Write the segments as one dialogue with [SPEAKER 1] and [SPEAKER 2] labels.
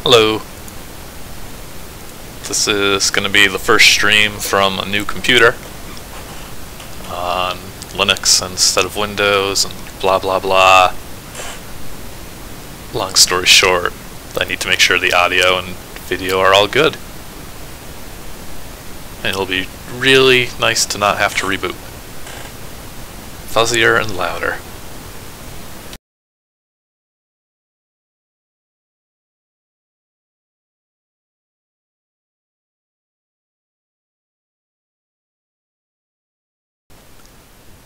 [SPEAKER 1] Hello. This is going to be the first stream from a new computer on Linux instead of Windows and blah blah blah. Long story short, I need to make sure the audio and video are all good. And it'll be really nice to not have to reboot. Fuzzier and louder.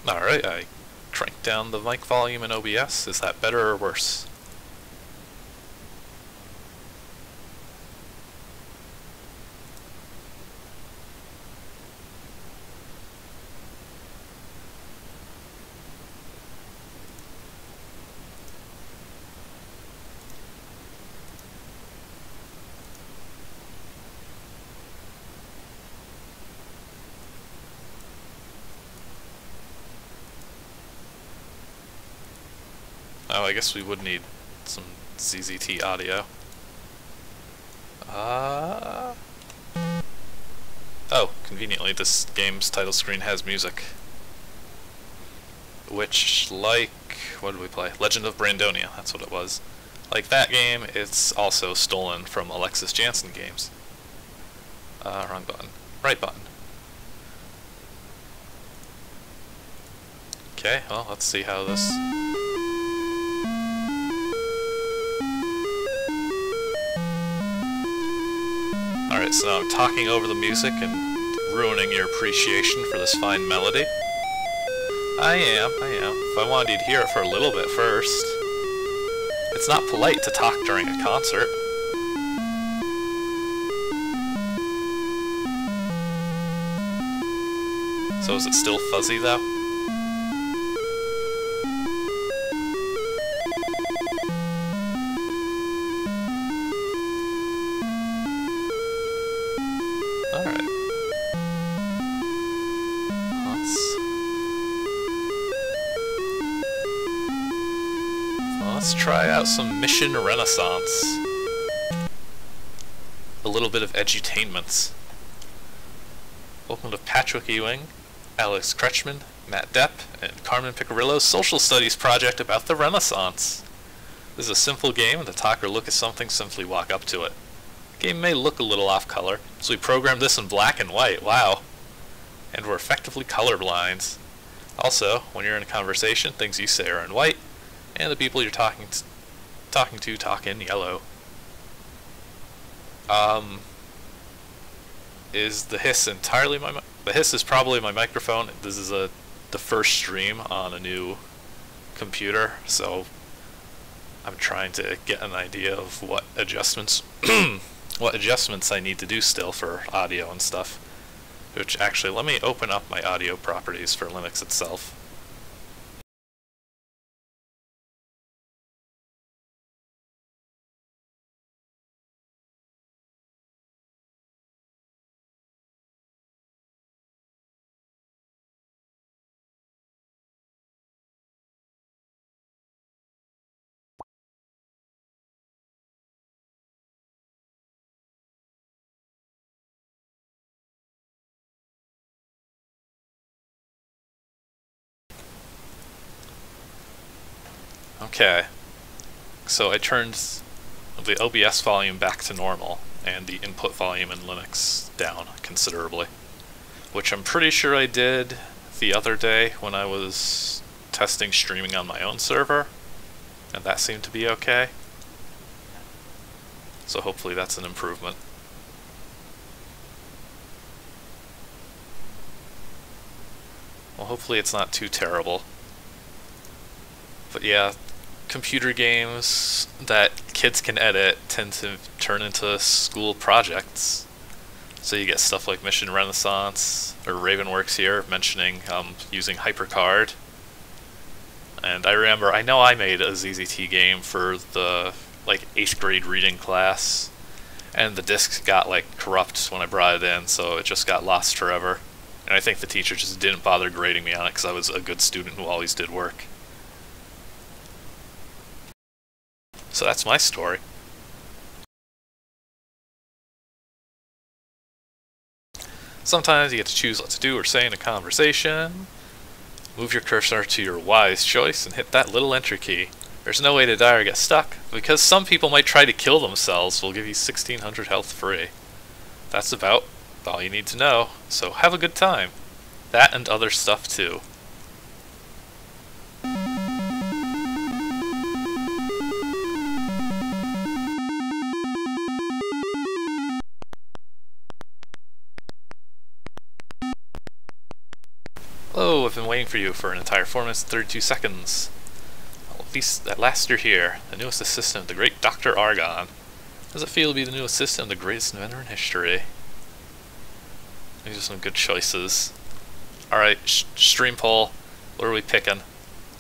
[SPEAKER 1] Alright, I cranked down the mic volume in OBS. Is that better or worse? Oh, I guess we would need some ZZT audio. Oh, conveniently, this game's title screen has music. Which, like, what did we play? Legend of Brandonia, that's what it was. Like that game, it's also stolen from Alexis Jansen games. Wrong button. Right button. Okay, well, let's see how this... Alright, so now I'm talking over the music and ruining your appreciation for this fine melody. I am. If I wanted you to hear it for a little bit first. It's not polite to talk during a concert. So is it still fuzzy though? Let's try out some Mission Renaissance. A little bit of edutainments. Welcome to Patrick Ewing, Alex Kretschmann, Matt Depp, and Carmen Picarillo's social studies project about the Renaissance. This is a simple game, and to talk or look at something, simply walk up to it. The game may look a little off color, so we programmed this in black and white, wow. And we're effectively colorblind. Also, when you're in a conversation, things you say are in white, and the people you're talking to talk in yellow. Is the hiss entirely my the hiss is probably my microphone. This is the first stream on a new computer, so I'm trying to get an idea of what adjustments what adjustments I need to do still for audio and stuff. Which actually, let me open up my audio properties for Linux itself. Okay, so I turned the OBS volume back to normal and the input volume in Linux down considerably, which I'm pretty sure I did the other day when I was testing streaming on my own server, and that seemed to be okay. So hopefully that's an improvement. Well, hopefully it's not too terrible. But yeah, computer games that kids can edit tend to turn into school projects. So you get stuff like Mission Renaissance, or Ravenworks here, mentioning using HyperCard. And I know I made a ZZT game for the, 8th grade reading class, and the disc got, corrupt when I brought it in, so it just got lost forever. And I think the teacher just didn't bother grading me on it because I was a good student who always did work. So that's my story. Sometimes you get to choose what to do or say in a conversation. Move your cursor to your wise choice and hit that little enter key. There's no way to die or get stuck, because some people might try to kill themselves. We'll give you 1600 health free. That's about all you need to know, so have a good time. That and other stuff too. Hello, I've been waiting for you for an entire 4 minutes and 32 seconds. Well, at last you're here, the newest assistant of the great Dr. Argon. How does it feel to be the new assistant of the greatest inventor in history? These are some good choices. Alright, stream poll. What are we picking?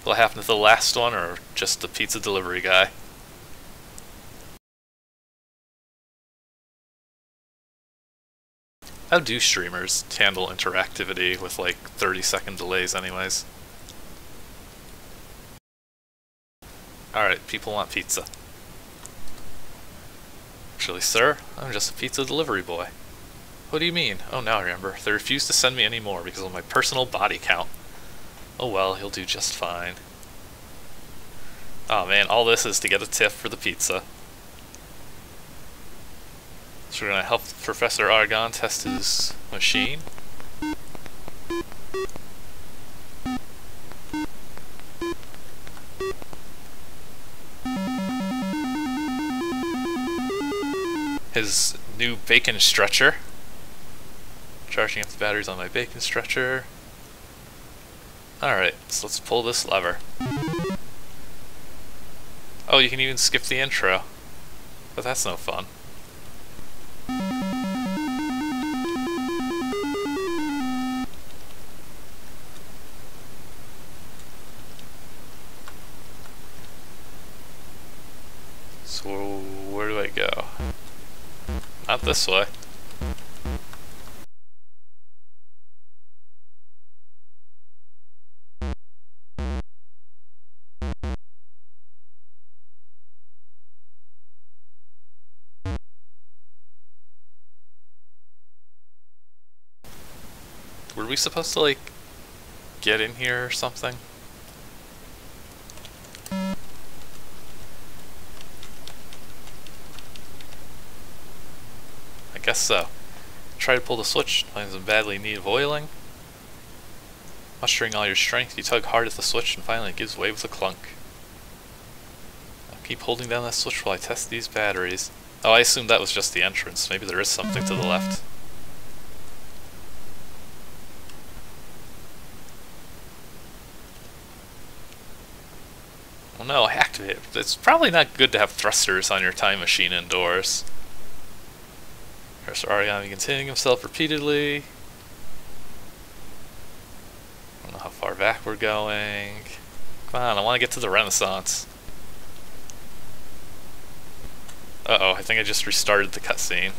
[SPEAKER 1] What happened to the last one, or just the pizza delivery guy? How do streamers handle interactivity with like 30-second delays anyways? Alright, people want pizza. Actually, sir, I'm just a pizza delivery boy. What do you mean? Oh, now I remember. They refused to send me any more because of my personal body count. Oh well, he'll do just fine. Oh man, all this is to get a tip for the pizza. So we're gonna help Professor Argon test his machine. His new bacon stretcher. Charging up the batteries on my bacon stretcher. Alright, so let's pull this lever. Oh, you can even skip the intro. But that's no fun. So, where do I go? Not this way. Were we supposed to, like, get in here or something? I guess so. Try to pull the switch, finds in badly in need of oiling. Mustering all your strength, you tug hard at the switch and finally it gives way with a clunk. Now keep holding down that switch while I test these batteries. Oh, I assumed that was just the entrance. Maybe there is something to the left. Well, no, I activated it. It's probably not good to have thrusters on your time machine indoors. Professor Argon begins hitting himself repeatedly. I don't know how far back we're going. Come on, I want to get to the Renaissance. Uh-oh, I think I just restarted the cutscene.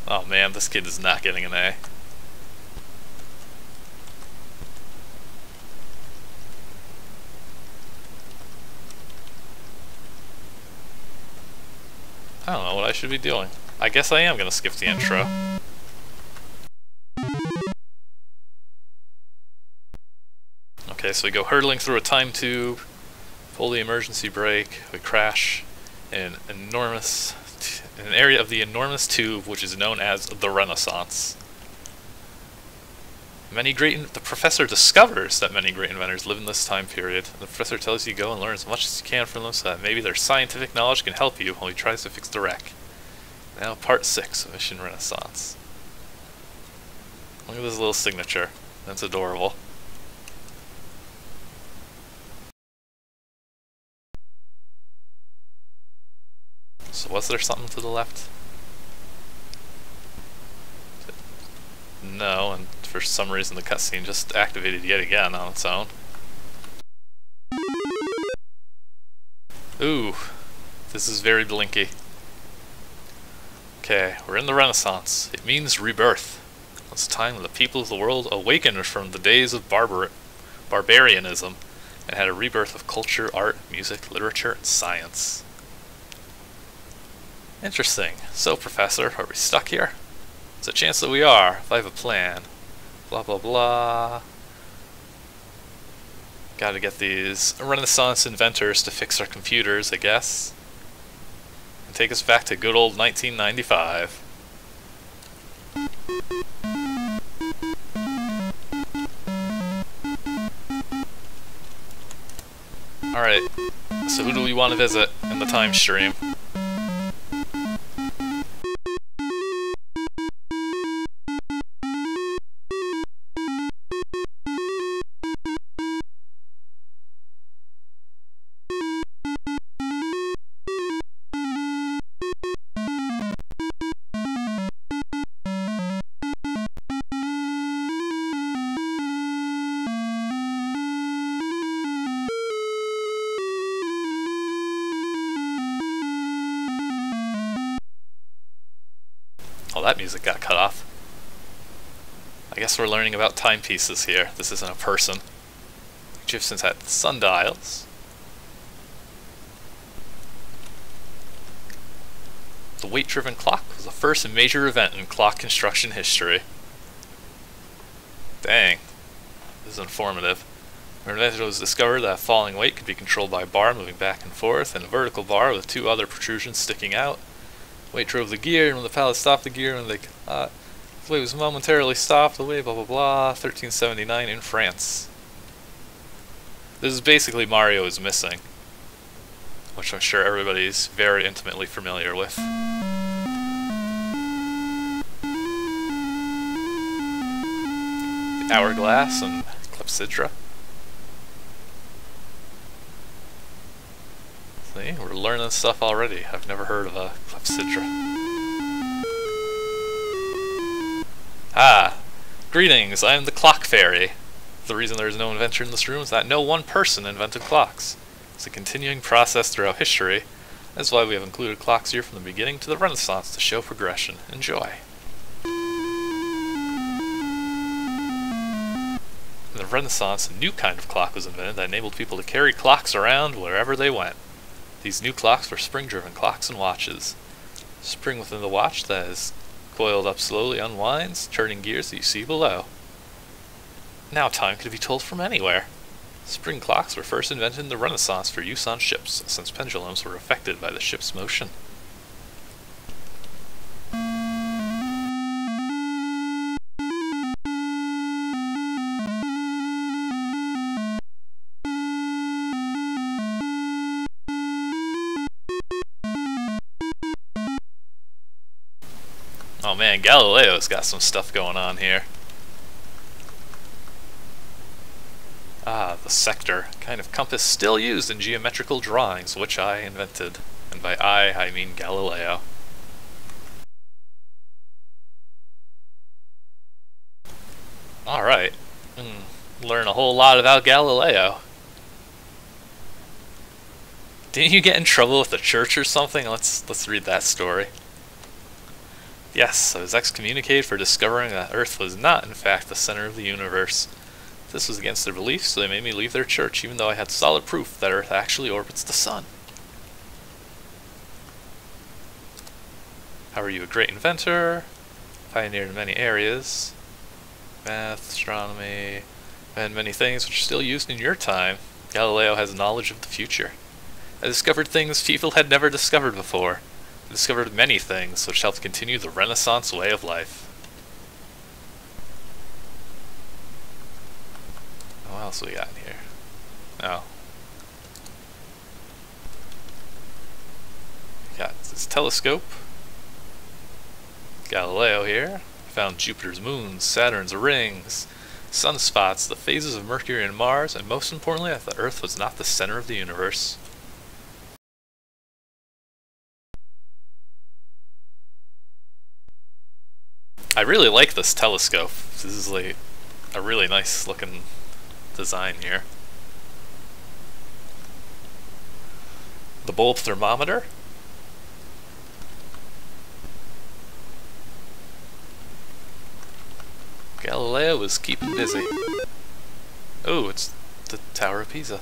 [SPEAKER 1] Oh man, this kid is not getting an A. I don't know what I should be doing. I guess I am gonna skip the intro. Okay, so we go hurtling through a time tube, pull the emergency brake, we crash in an area of the enormous tube which is known as the Renaissance. The professor discovers that many great inventors live in this time period. The professor tells you to go and learn as much as you can from them so that maybe their scientific knowledge can help you while he tries to fix the wreck. Now part 6 of Mission Renaissance. Look at this little signature. That's adorable. So was there something to the left? No, and for some reason the cutscene just activated yet again on its own. Ooh, this is very blinky. Okay, we're in the Renaissance. It means rebirth. It's time when the people of the world awakened from the days of barbarianism and had a rebirth of culture, art, music, literature, and science. Interesting. So, Professor, are we stuck here? There's a chance that we are, if I have a plan. Blah blah blah. Gotta get these Renaissance inventors to fix our computers, I guess. And take us back to good old 1995. Alright, so who do we want to visit in the time stream? Oh, that music got cut off. I guess we're learning about timepieces here. This isn't a person. Egyptians had sundials. The weight-driven clock was the first major event in clock construction history. Dang. This is informative. When it was discovered that a falling weight could be controlled by a bar moving back and forth, and a vertical bar with two other protrusions sticking out. Weight drove the gear, and when the pallet stopped the gear, and the weight was momentarily stopped, the weight, blah blah blah, 1379 in France. This is basically Mario is Missing, which I'm sure everybody's very intimately familiar with. The hourglass and clepsydra. See, we're learning stuff already. I've never heard of a clepsydra. Ah! Greetings, I am the Clock Fairy. The reason there is no inventor in this room is that no one person invented clocks. It's a continuing process throughout history. That's why we have included clocks here from the beginning to the Renaissance to show progression. Enjoy. In the Renaissance, a new kind of clock was invented that enabled people to carry clocks around wherever they went. These new clocks were spring-driven clocks and watches. Spring within the watch that is coiled up slowly unwinds, turning gears that you see below. Now time could be told from anywhere. Spring clocks were first invented in the Renaissance for use on ships, since pendulums were affected by the ship's motion. Oh man, Galileo's got some stuff going on here. Ah, the sector, kind of compass still used in geometrical drawings, which I invented. And by I mean Galileo. Alright. Learn a whole lot about Galileo. Didn't you get in trouble with the church or something? Let's read that story. Yes, I was excommunicated for discovering that Earth was not, in fact, the center of the universe. This was against their beliefs, so they made me leave their church, even though I had solid proof that Earth actually orbits the sun. How are you a great inventor? Pioneered in many areas. Math, astronomy, and many things which are still used in your time. Galileo has knowledge of the future. I discovered things people had never discovered before. I discovered many things which helped continue the Renaissance way of life. What else we got in here? Oh. We got this telescope. Galileo here. Found Jupiter's moons, Saturn's rings, sunspots, the phases of Mercury and Mars, and most importantly that the Earth was not the center of the universe. I really like this telescope. This is like a really nice looking design here. The bulb thermometer. Galileo was keeping busy. Oh, it's the Tower of Pisa.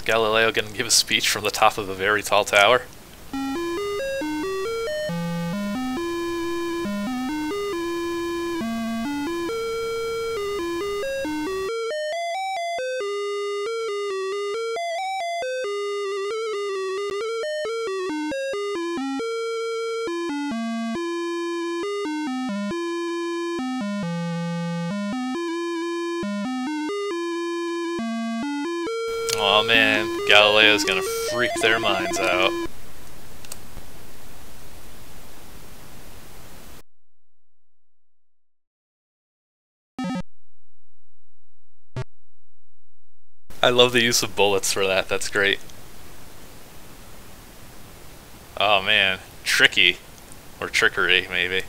[SPEAKER 1] Galileo gonna give a speech from the top of a very tall tower? Oh man, Galileo's gonna freak their minds out. I love the use of bullets for that, that's great. Oh man, tricky. Or trickery, maybe.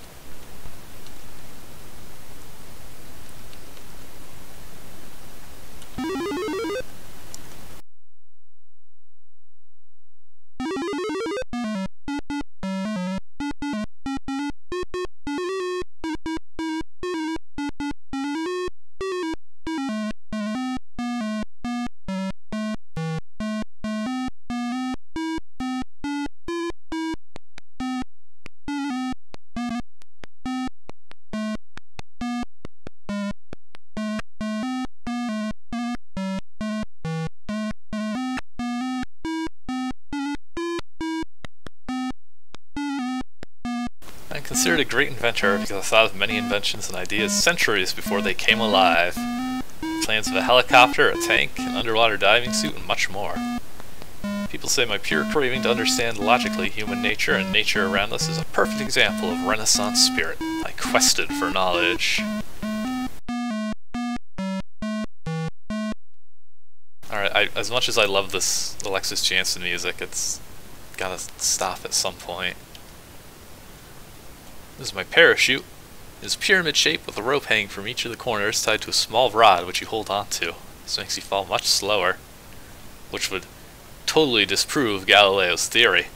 [SPEAKER 1] I'm considered a great inventor because I thought of many inventions and ideas centuries before they came alive. Plans of a helicopter, a tank, an underwater diving suit, and much more. People say my pure craving to understand logically human nature and nature around us is a perfect example of Renaissance spirit. I quested for knowledge. Alright, as much as I love this Alexis Jansen music, it's gotta stop at some point. This is my parachute. It is pyramid shaped with a rope hanging from each of the corners tied to a small rod which you hold onto. This makes you fall much slower, which would totally disprove Galileo's theory.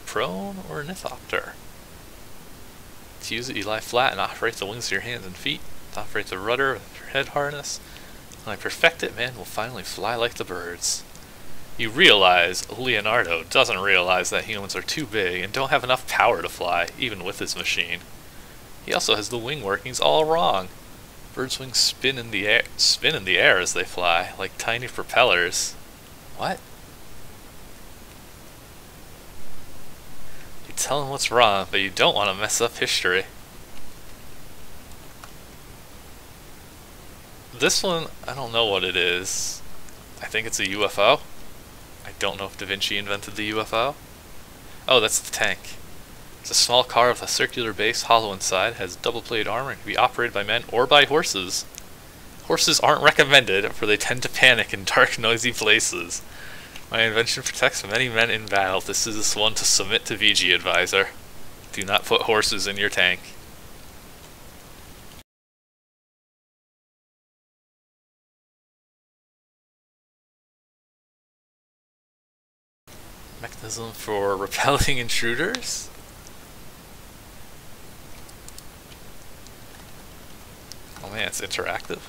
[SPEAKER 1] Prone or ornithopter? To use it, you lie flat and operate the wings of your hands and feet. To operate the rudder with your head harness. When I perfect it, man will finally fly like the birds. You realize Leonardo doesn't realize that humans are too big and don't have enough power to fly, even with his machine. He also has the wing workings all wrong. Birds' wings spin in the air as they fly, like tiny propellers. What? You tell him what's wrong, but you don't want to mess up history. This one, I don't know what it is. I think it's a UFO. I don't know if Da Vinci invented the UFO. Oh, that's the tank. It's a small car with a circular base, hollow inside, has double-plate armor, and can be operated by men or by horses. Horses aren't recommended, for they tend to panic in dark, noisy places. My invention protects many men in battle. This is one to submit to VG Advisor. Do not put horses in your tank. Mechanism for repelling intruders? Oh man, it's interactive.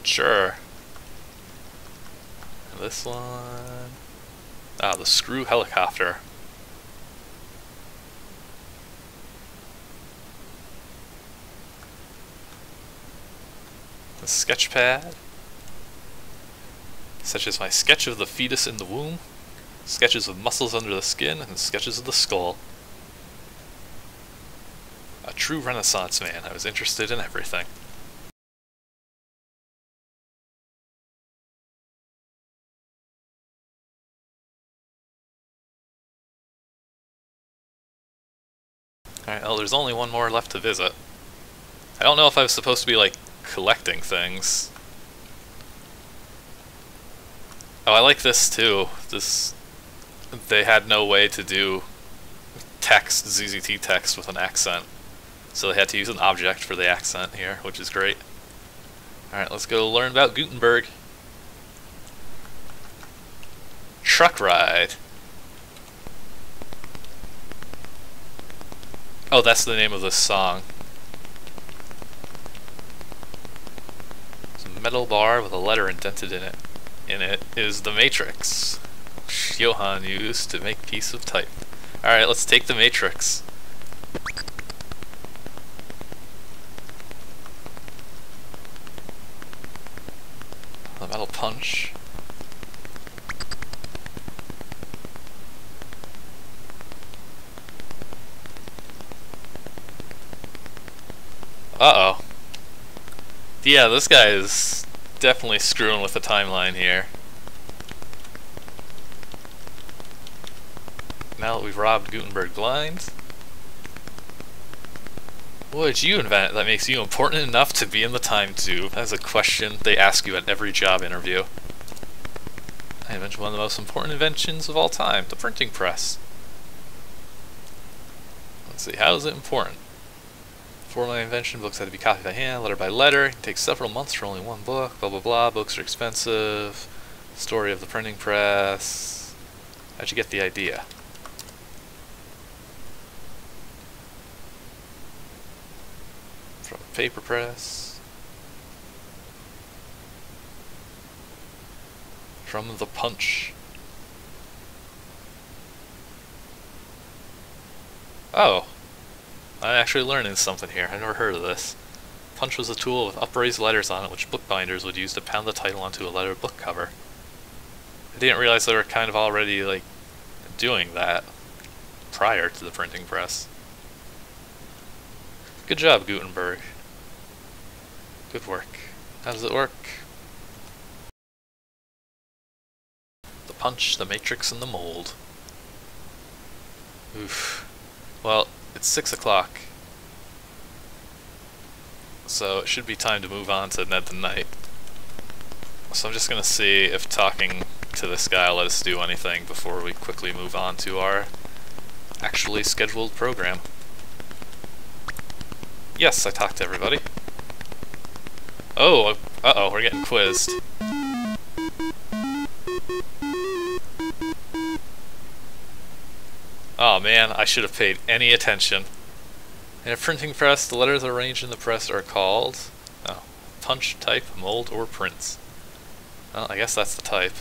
[SPEAKER 1] Sure. And this one... Ah, the screw helicopter. The sketch pad, such as my sketch of the fetus in the womb, sketches of muscles under the skin, and sketches of the skull. A true Renaissance man, I was interested in everything. Alright, well, there's only one more left to visit. I don't know if I was supposed to be, like, collecting things. Oh, I like this too. They had no way to do text, ZZT text with an accent. So they had to use an object for the accent here, which is great. Alright, let's go learn about Gutenberg. Truck ride. Oh, that's the name of this song. It's a metal bar with a letter indented in it. In it is the Matrix. Johann used to make piece of type. Alright, let's take the Matrix. The metal punch. Uh-oh. Yeah, this guy is definitely screwing with the timeline here. Now that we've robbed Gutenberg blind, what did you invent that makes you important enough to be in the time tube? That's a question they ask you at every job interview. I invented one of the most important inventions of all time, the printing press. Let's see, how is it important? For my invention, books had to be copied by hand, letter by letter. It takes several months for only one book, blah blah blah. Books are expensive. Story of the printing press. How'd you get the idea? From a paper press. From the punch. Oh. I'm actually learning something here. I've never heard of this. Punch was a tool with upraised letters on it which bookbinders would use to pound the title onto a lettered book cover. I didn't realize they were kind of already, like, doing that prior to the printing press. Good job, Gutenberg. Good work. How does it work? The punch, the matrix, and the mold. Oof. Well, it's 6 o'clock. So it should be time to move on to Ned the Knight. So I'm just gonna see if talking to this guy will let us do anything before we quickly move on to our actually scheduled program. Yes, I talked to everybody. Oh, uh-oh, we're getting quizzed. Oh man, I should have paid any attention. In a printing press, the letters arranged in the press are called... oh, punch, type, mold, or prints. Well, I guess that's the type.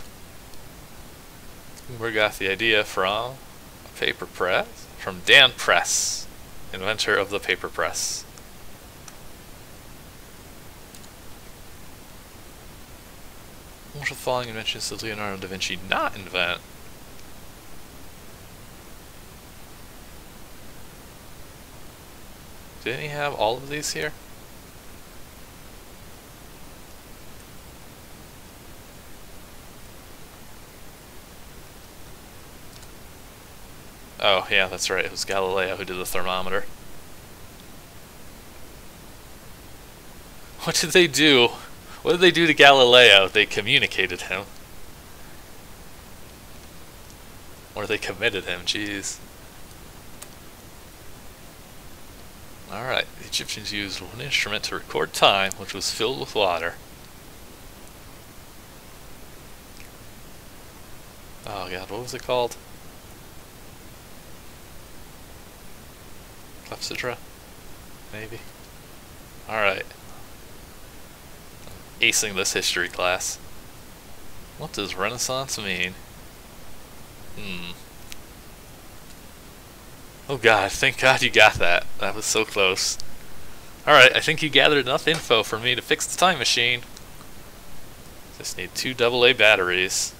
[SPEAKER 1] We got the idea from a paper press? From Dan Press, inventor of the paper press. What of the following inventions did Leonardo da Vinci not invent? Didn't he have all of these here? Oh, yeah, that's right. It was Galileo who did the thermometer. What did they do? What did they do to Galileo? They communicated him. Or they committed him, jeez. Alright, the Egyptians used one instrument to record time, which was filled with water. Oh god, what was it called? Clepsydra? Maybe? Alright. Acing this history class. What does Renaissance mean? Oh god, thank god you got that. That was so close. Alright, I think you gathered enough info for me to fix the time machine. Just need 2 AA batteries.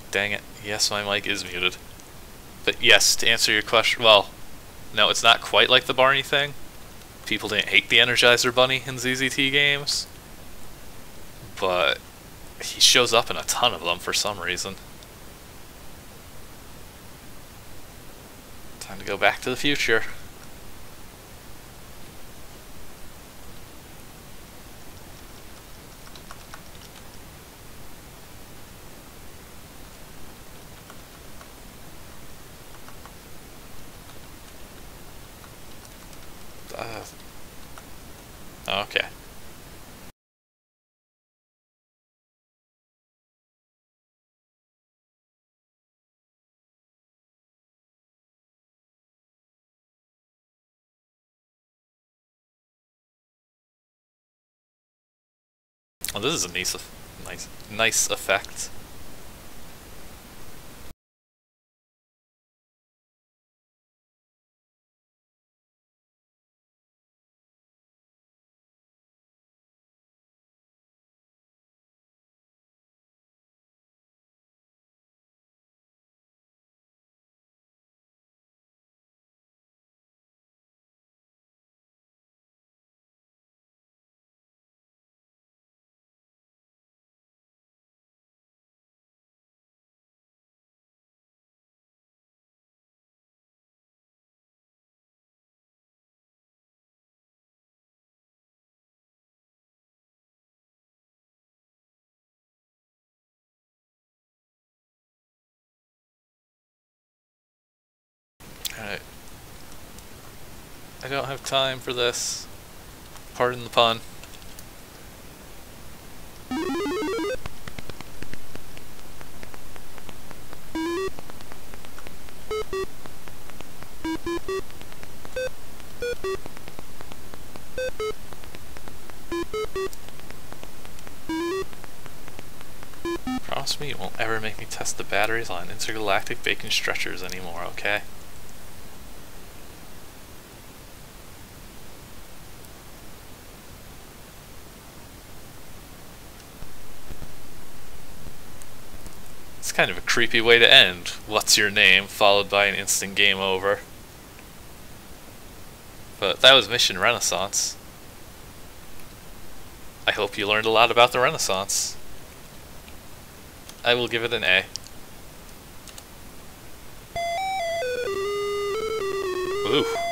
[SPEAKER 1] Dang it. Yes, my mic is muted. But yes, to answer your question, well, no, it's not quite like the Barney thing. People didn't hate the Energizer Bunny in ZZT games. But he shows up in a ton of them for some reason. Time to go back to the future. Okay. Oh, this is a nice effect. Alright. I don't have time for this. Pardon the pun. Promise me you won't ever make me test the batteries on intergalactic bacon stretchers anymore, okay? It's kind of a creepy way to end. What's your name? Followed by an instant game over. But that was Mission Renaissance. I hope you learned a lot about the Renaissance. I will give it an A. Ooh.